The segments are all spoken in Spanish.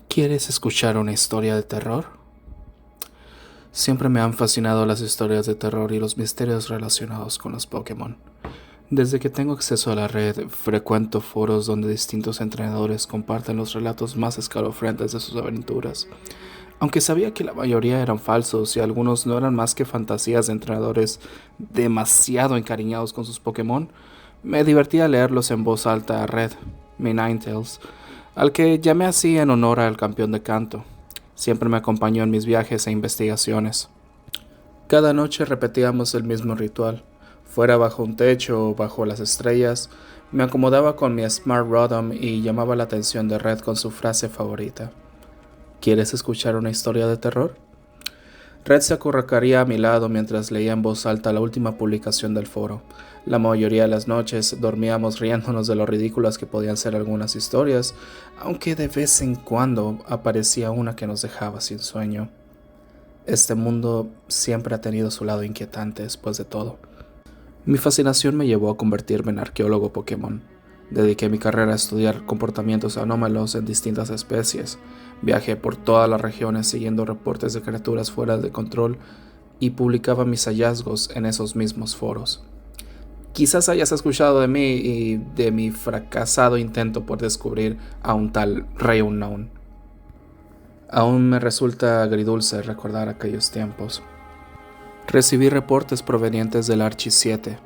¿Quieres escuchar una historia de terror? Siempre me han fascinado las historias de terror y los misterios relacionados con los Pokémon. Desde que tengo acceso a la red, frecuento foros donde distintos entrenadores comparten los relatos más escalofriantes de sus aventuras. Aunque sabía que la mayoría eran falsos y algunos no eran más que fantasías de entrenadores demasiado encariñados con sus Pokémon, me divertía leerlos en voz alta a Red, mi Ninetales, al que llamé así en honor al campeón de canto. Siempre me acompañó en mis viajes e investigaciones. Cada noche repetíamos el mismo ritual. Fuera bajo un techo o bajo las estrellas, me acomodaba con mi Smart Rotom y llamaba la atención de Red con su frase favorita. ¿Quieres escuchar una historia de terror? Red se acurrucaría a mi lado mientras leía en voz alta la última publicación del foro. La mayoría de las noches dormíamos riéndonos de lo ridículas que podían ser algunas historias, aunque de vez en cuando aparecía una que nos dejaba sin sueño. Este mundo siempre ha tenido su lado inquietante después de todo. Mi fascinación me llevó a convertirme en arqueólogo Pokémon. Dediqué mi carrera a estudiar comportamientos anómalos en distintas especies. Viajé por todas las regiones siguiendo reportes de criaturas fuera de control y publicaba mis hallazgos en esos mismos foros. Quizás hayas escuchado de mí y de mi fracasado intento por descubrir a un tal Rey Unknown. Aún me resulta agridulce recordar aquellos tiempos. Recibí reportes provenientes del Archie 7.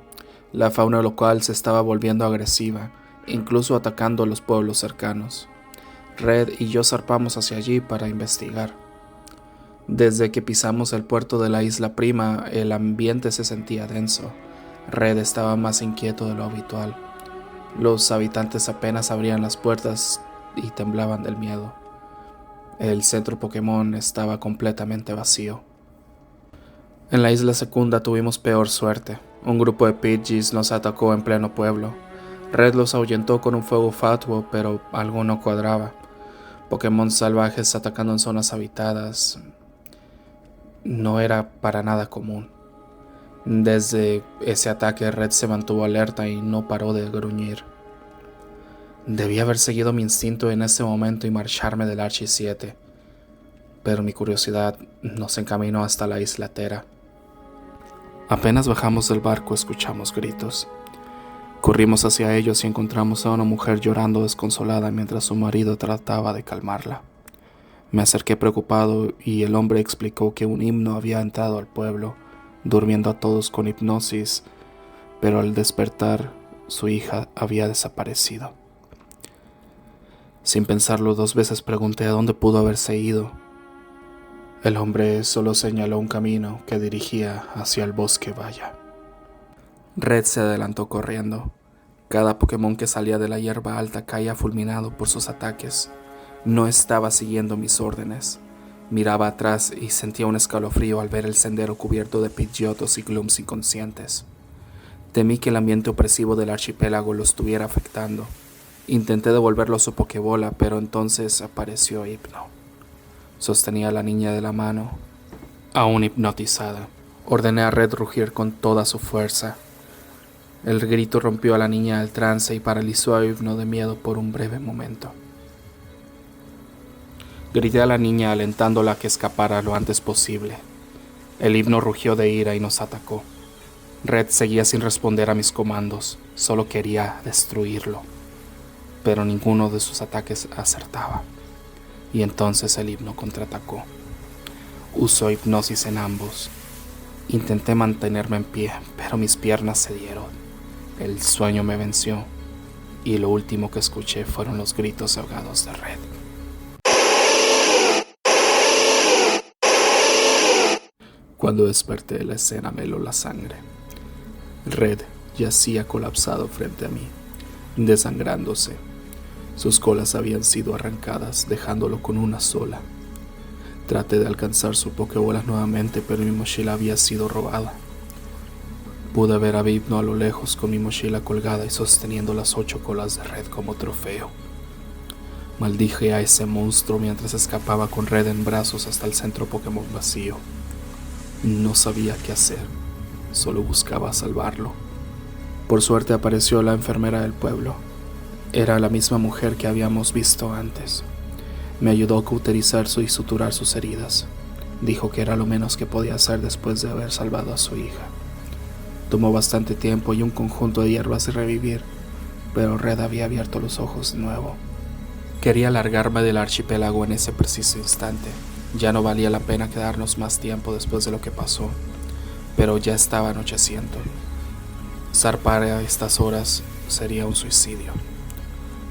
La fauna local se estaba volviendo agresiva, incluso atacando a los pueblos cercanos. Red y yo zarpamos hacia allí para investigar. Desde que pisamos el puerto de la Isla Prima, el ambiente se sentía denso. Red estaba más inquieto de lo habitual. Los habitantes apenas abrían las puertas y temblaban del miedo. El centro Pokémon estaba completamente vacío. En la isla Secunda tuvimos peor suerte. Un grupo de Pidgeys nos atacó en pleno pueblo. Red los ahuyentó con un fuego fatuo, pero algo no cuadraba. Pokémon salvajes atacando en zonas habitadas no era para nada común. Desde ese ataque, Red se mantuvo alerta y no paró de gruñir. Debí haber seguido mi instinto en ese momento y marcharme del Archie 7, pero mi curiosidad nos encaminó hasta la isla Tera. Apenas bajamos del barco escuchamos gritos. Corrimos hacia ellos y encontramos a una mujer llorando desconsolada mientras su marido trataba de calmarla. Me acerqué preocupado y el hombre explicó que un himno había entrado al pueblo, durmiendo a todos con hipnosis, pero al despertar su hija había desaparecido. Sin pensarlo 2 veces pregunté a dónde pudo haberse ido. El hombre solo señaló un camino que dirigía hacia el bosque Vaya. Red se adelantó corriendo. Cada Pokémon que salía de la hierba alta caía fulminado por sus ataques. No estaba siguiendo mis órdenes. Miraba atrás y sentía un escalofrío al ver el sendero cubierto de Pidgeotos y Glooms inconscientes. Temí que el ambiente opresivo del archipiélago lo estuviera afectando. Intenté devolverlo a su Pokébola, pero entonces apareció Hypno. Sostenía a la niña de la mano, aún hipnotizada. Ordené a Red rugir con toda su fuerza. El grito rompió a la niña del trance y paralizó a Hypno de miedo por un breve momento. Grité a la niña alentándola a que escapara lo antes posible. El himno rugió de ira y nos atacó. Red seguía sin responder a mis comandos, solo quería destruirlo. Pero ninguno de sus ataques acertaba. Y entonces el himno contraatacó. Usó hipnosis en ambos. Intenté mantenerme en pie, pero mis piernas cedieron. El sueño me venció, y lo último que escuché fueron los gritos ahogados de Red. Cuando desperté, la escena me heló la sangre. Red yacía colapsado frente a mí, desangrándose. Sus colas habían sido arrancadas, dejándolo con una sola. Traté de alcanzar su Pokébola nuevamente, pero mi mochila había sido robada. Pude ver a Hypno a lo lejos con mi mochila colgada y sosteniendo las 8 colas de Red como trofeo. Maldije a ese monstruo mientras escapaba con Red en brazos hasta el centro Pokémon vacío. No sabía qué hacer, solo buscaba salvarlo. Por suerte apareció la enfermera del pueblo. Era la misma mujer que habíamos visto antes. Me ayudó a cauterizar y suturar sus heridas. Dijo que era lo menos que podía hacer después de haber salvado a su hija. Tomó bastante tiempo y un conjunto de hierbas de revivir, pero Red había abierto los ojos de nuevo. Quería largarme del archipiélago en ese preciso instante. Ya no valía la pena quedarnos más tiempo después de lo que pasó, pero ya estaba anocheciendo. Zarpar a estas horas sería un suicidio.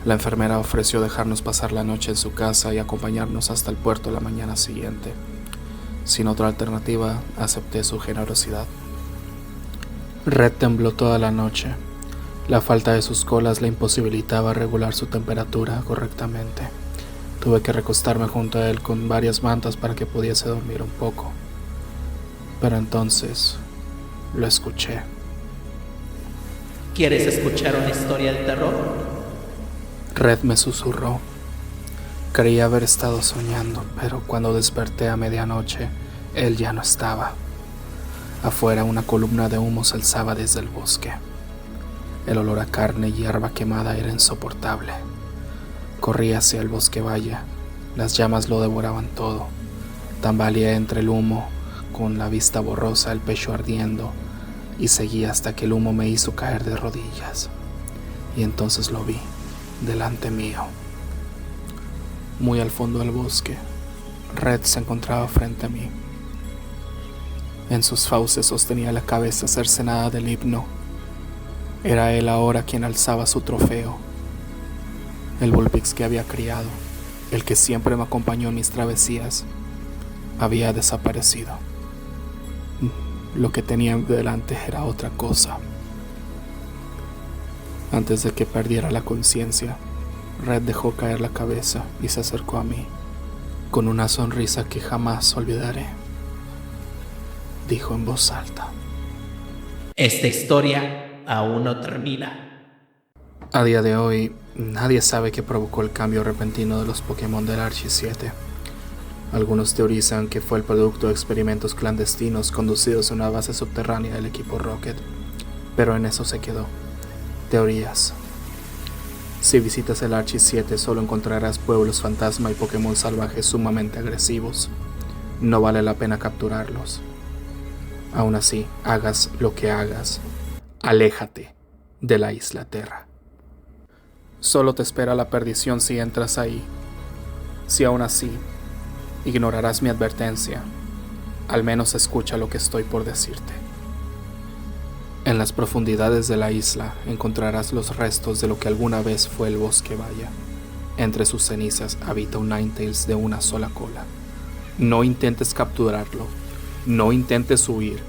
La enfermera ofreció dejarnos pasar la noche en su casa y acompañarnos hasta el puerto la mañana siguiente. Sin otra alternativa, acepté su generosidad. Red tembló toda la noche. La falta de sus colas le imposibilitaba regular su temperatura correctamente. Tuve que recostarme junto a él con varias mantas para que pudiese dormir un poco. Pero entonces lo escuché. ¿Quieres escuchar una historia de terror? Red me susurró. Creía haber estado soñando, pero cuando desperté a medianoche, él ya no estaba. Afuera una columna de humo se alzaba desde el bosque. El olor a carne y hierba quemada era insoportable. Corrí hacia el bosque valle. Las llamas lo devoraban todo. Tambaleé entre el humo, con la vista borrosa, el pecho ardiendo, y seguí hasta que el humo me hizo caer de rodillas. Y entonces lo vi, delante mío. Muy al fondo del bosque, Red se encontraba frente a mí. En sus fauces sostenía la cabeza cercenada del hipno. Era él ahora quien alzaba su trofeo. El Vulpix que había criado, el que siempre me acompañó en mis travesías, había desaparecido. Lo que tenía delante era otra cosa. Antes de que perdiera la conciencia, Red dejó caer la cabeza y se acercó a mí, con una sonrisa que jamás olvidaré. Dijo en voz alta: Esta historia aún no termina. a día de hoy, nadie sabe qué provocó el cambio repentino de los Pokémon del Archi 7. Algunos teorizan que fue el producto de experimentos clandestinos conducidos a una base subterránea del equipo Rocket, pero en eso se quedó. Teorías. Si visitas el Archi 7 solo encontrarás pueblos fantasma y Pokémon salvajes sumamente agresivos. No vale la pena capturarlos. Aún así, hagas lo que hagas, aléjate de la isla Terra. Solo te espera la perdición si entras ahí. Si aún así ignorarás mi advertencia, al menos escucha lo que estoy por decirte. En las profundidades de la isla encontrarás los restos de lo que alguna vez fue el Bosque Vaya. Entre sus cenizas habita un Ninetales de una sola cola. No intentes capturarlo, no intentes huir.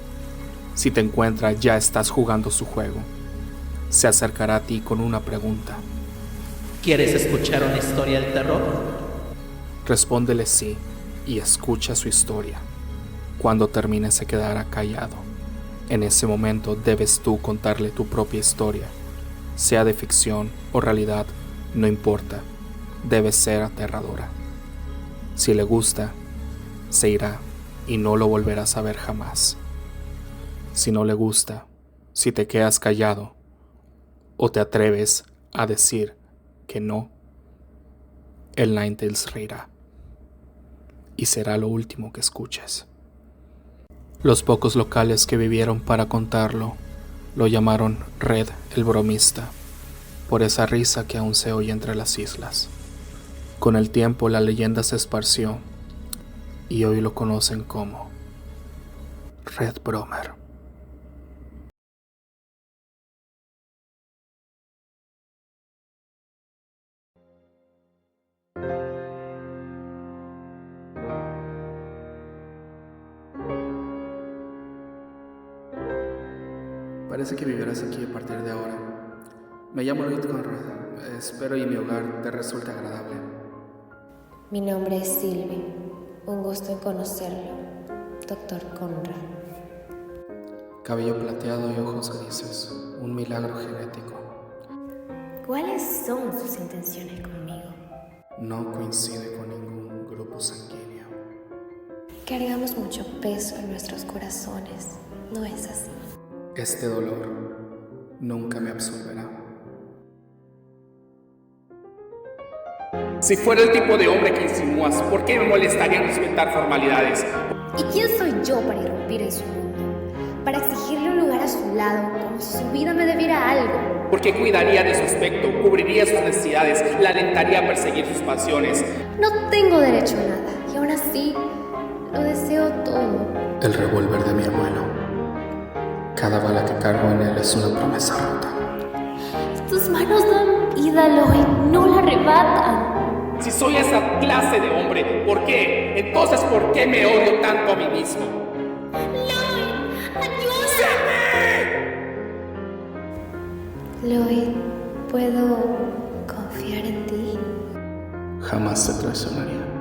Si te encuentra, ya estás jugando su juego. Se acercará a ti con una pregunta. ¿Quieres escuchar una historia de terror? Respóndele sí y escucha su historia. Cuando termine se quedará callado. En ese momento debes tú contarle tu propia historia. Sea de ficción o realidad, no importa. Debe ser aterradora. Si le gusta, se irá y no lo volverás a ver jamás. Si no le gusta, si te quedas callado o te atreves a decir que no, el Ninetales reirá y será lo último que escuches. Los pocos locales que vivieron para contarlo lo llamaron Red el Bromista, por esa risa que aún se oye entre las islas. Con el tiempo la leyenda se esparció y hoy lo conocen como Red Bromer. Parece que vivirás aquí a partir de ahora. Me llamo Lloyd Conrad. Espero y mi hogar te resulte agradable. Mi nombre es Sylvie. Un gusto en conocerlo, Dr. Conrad. Cabello plateado y ojos grises. Un milagro genético. ¿Cuáles son sus intenciones conmigo? No coincide con ningún grupo sanguíneo. Cargamos mucho peso en nuestros corazones, ¿no es así? Este dolor nunca me absolverá. Si fuera el tipo de hombre que insinúas, ¿por qué me molestaría respetar formalidades? ¿Y quién soy yo para irrumpir en su mundo? Para exigirle un lugar a su lado, como si su vida me debiera algo. Porque cuidaría de su aspecto, cubriría sus necesidades, la alentaría a perseguir sus pasiones. No tengo derecho a nada, y aún así lo deseo todo. El revólver de mi abuelo. Cada bala que cargo en él es una promesa rota. Tus manos dan vida, Lloyd, no la arrebatan. Si soy esa clase de hombre, ¿por qué? Entonces, ¿por qué me odio tanto a mí mismo? Lloyd, ¿puedo confiar en ti? Jamás te traicionaría.